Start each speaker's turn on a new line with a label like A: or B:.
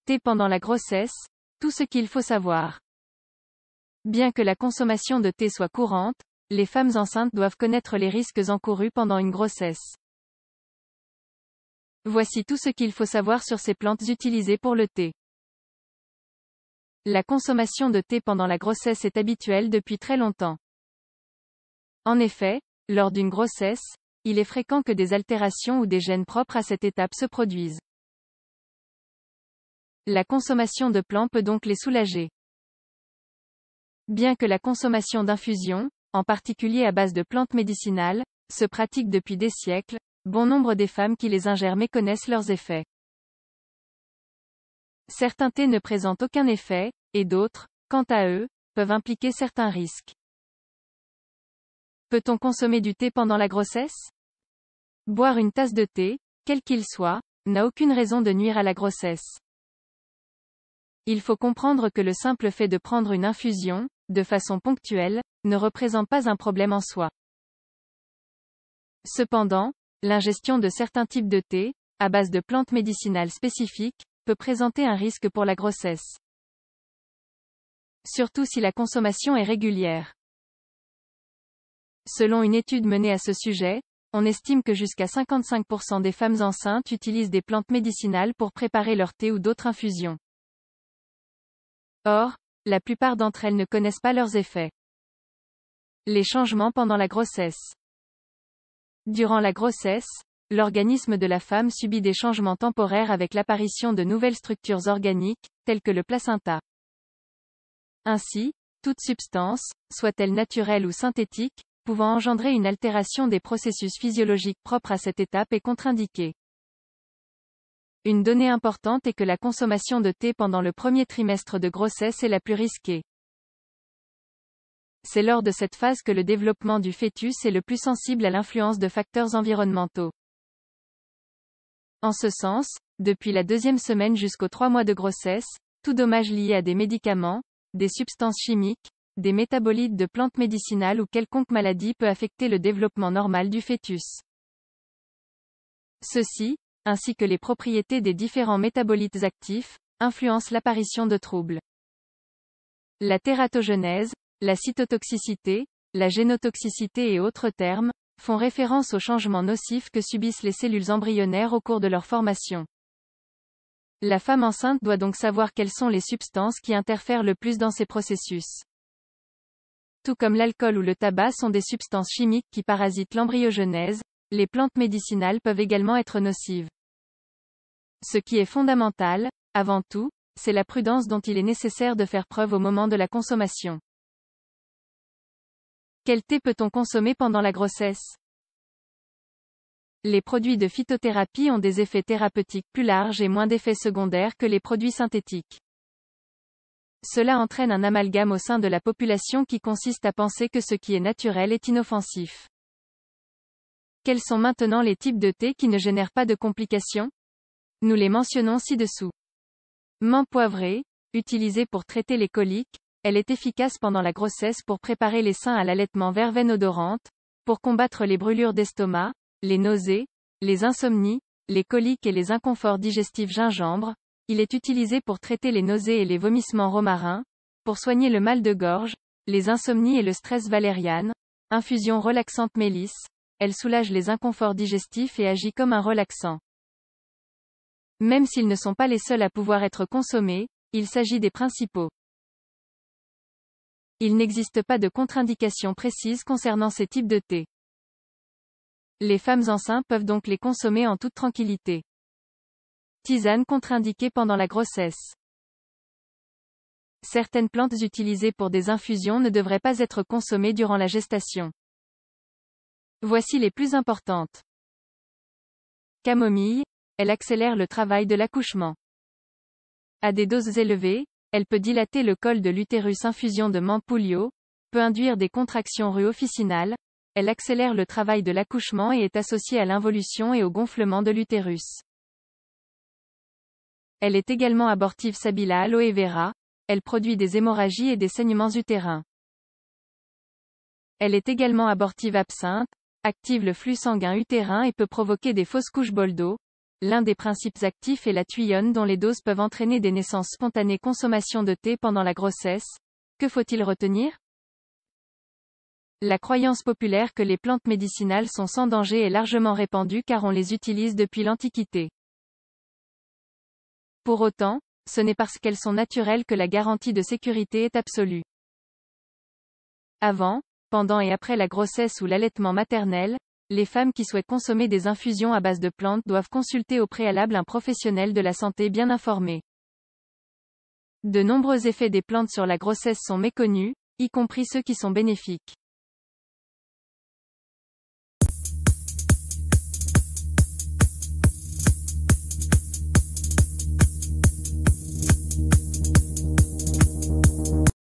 A: Thé pendant la grossesse, tout ce qu'il faut savoir. Bien que la consommation de thé soit courante, les femmes enceintes doivent connaître les risques encourus pendant une grossesse. Voici tout ce qu'il faut savoir sur ces plantes utilisées pour le thé. La consommation de thé pendant la grossesse est habituelle depuis très longtemps. En effet, lors d'une grossesse, il est fréquent que des altérations ou des gènes propres à cette étape se produisent. La consommation de plants peut donc les soulager. Bien que la consommation d'infusions, en particulier à base de plantes médicinales, se pratique depuis des siècles, bon nombre des femmes qui les ingèrent méconnaissent leurs effets. Certains thés ne présentent aucun effet, et d'autres, quant à eux, peuvent impliquer certains risques. Peut-on consommer du thé pendant la grossesse? Boire une tasse de thé, quel qu'il soit, n'a aucune raison de nuire à la grossesse. Il faut comprendre que le simple fait de prendre une infusion, de façon ponctuelle, ne représente pas un problème en soi. Cependant, l'ingestion de certains types de thé, à base de plantes médicinales spécifiques, peut présenter un risque pour la grossesse. Surtout si la consommation est régulière. Selon une étude menée à ce sujet, on estime que jusqu'à 55% des femmes enceintes utilisent des plantes médicinales pour préparer leur thé ou d'autres infusions. Or, la plupart d'entre elles ne connaissent pas leurs effets. Les changements pendant la grossesse. Durant la grossesse, l'organisme de la femme subit des changements temporaires avec l'apparition de nouvelles structures organiques, telles que le placenta. Ainsi, toute substance, soit-elle naturelle ou synthétique, pouvant engendrer une altération des processus physiologiques propres à cette étape est contre-indiquée. Une donnée importante est que la consommation de thé pendant le premier trimestre de grossesse est la plus risquée. C'est lors de cette phase que le développement du fœtus est le plus sensible à l'influence de facteurs environnementaux. En ce sens, depuis la 2e semaine jusqu'aux 3 mois de grossesse, tout dommage lié à des médicaments, des substances chimiques, des métabolites de plantes médicinales ou quelconque maladie peut affecter le développement normal du fœtus. Ceci, ainsi que les propriétés des différents métabolites actifs, influencent l'apparition de troubles. La tératogénèse, la cytotoxicité, la génotoxicité et autres termes, font référence aux changements nocifs que subissent les cellules embryonnaires au cours de leur formation. La femme enceinte doit donc savoir quelles sont les substances qui interfèrent le plus dans ces processus. Tout comme l'alcool ou le tabac sont des substances chimiques qui parasitent l'embryogenèse, les plantes médicinales peuvent également être nocives. Ce qui est fondamental, avant tout, c'est la prudence dont il est nécessaire de faire preuve au moment de la consommation. Quel thé peut-on consommer pendant la grossesse? Les produits de phytothérapie ont des effets thérapeutiques plus larges et moins d'effets secondaires que les produits synthétiques. Cela entraîne un amalgame au sein de la population qui consiste à penser que ce qui est naturel est inoffensif. Quels sont maintenant les types de thé qui ne génèrent pas de complications? Nous les mentionnons ci-dessous. Menthe poivrée, utilisée pour traiter les coliques, elle est efficace pendant la grossesse pour préparer les seins à l'allaitement. Verveine odorante, pour combattre les brûlures d'estomac, les nausées, les insomnies, les coliques et les inconforts digestifs. Gingembre, il est utilisé pour traiter les nausées et les vomissements. Romarin, pour soigner le mal de gorge, les insomnies et le stress. Valériane, infusion relaxante. Mélisse, elle soulage les inconforts digestifs et agit comme un relaxant. Même s'ils ne sont pas les seuls à pouvoir être consommés, il s'agit des principaux. Il n'existe pas de contre-indication précise concernant ces types de thé. Les femmes enceintes peuvent donc les consommer en toute tranquillité. Tisane contre-indiquée pendant la grossesse. Certaines plantes utilisées pour des infusions ne devraient pas être consommées durant la gestation. Voici les plus importantes. Camomille, elle accélère le travail de l'accouchement. À des doses élevées, elle peut dilater le col de l'utérus. Infusion de menthe pouilly peut induire des contractions officinales, elle accélère le travail de l'accouchement et est associée à l'involution et au gonflement de l'utérus. Elle est également abortive. Sabila aloe vera, elle produit des hémorragies et des saignements utérins. Elle est également abortive. Absinthe, active le flux sanguin utérin et peut provoquer des fausses couches bol d'eau, l'un des principes actifs est la thuyone dont les doses peuvent entraîner des naissances spontanées. Consommation de thé pendant la grossesse. Que faut-il retenir? La croyance populaire que les plantes médicinales sont sans danger est largement répandue car on les utilise depuis l'Antiquité. Pour autant, ce n'est parce qu'elles sont naturelles que la garantie de sécurité est absolue. Avant, pendant et après la grossesse ou l'allaitement maternel, les femmes qui souhaitent consommer des infusions à base de plantes doivent consulter au préalable un professionnel de la santé bien informé. De nombreux effets des plantes sur la grossesse sont méconnus, y compris ceux qui sont bénéfiques.